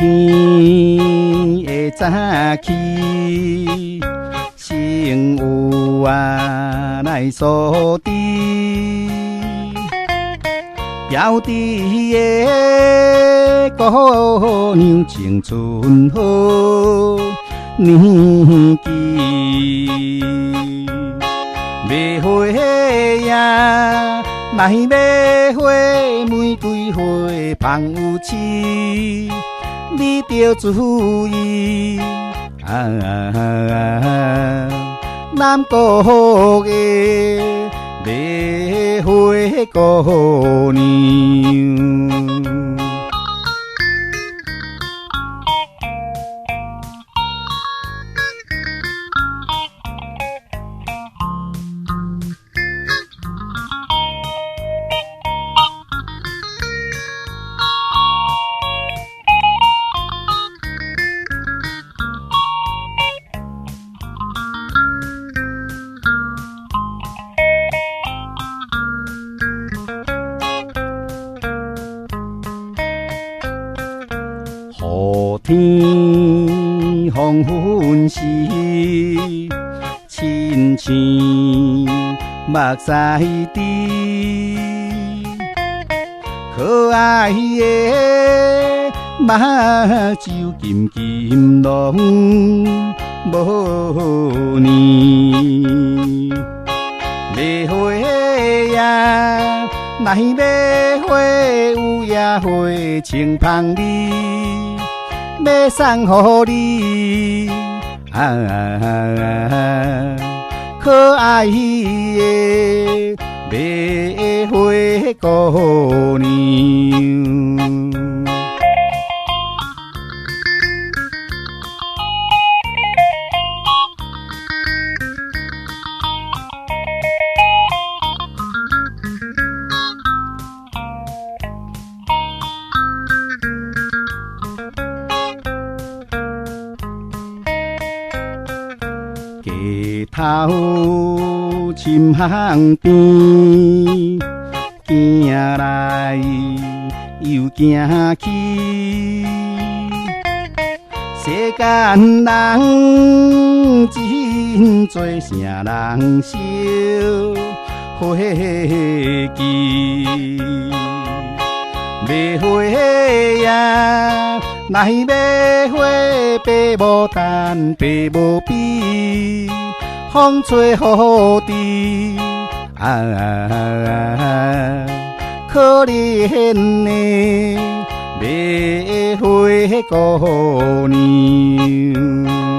天的早起，生有来扫地，表弟的姑娘青春好年纪，买花呀，来买花，玫瑰花芳有刺，你着注意南国的买花姑娘。雨天黄昏时，亲像目屎滴，可爱的目睭金金拢无呢。买花呀，来买花，有野花清芳丽，要送予你可爱的买花姑娘。街头深巷边，行来又行去，世间人真多，啥人惜花枝？买花呀，来买花，白无等，白无比，风吹雨滴，可怜的买花姑娘。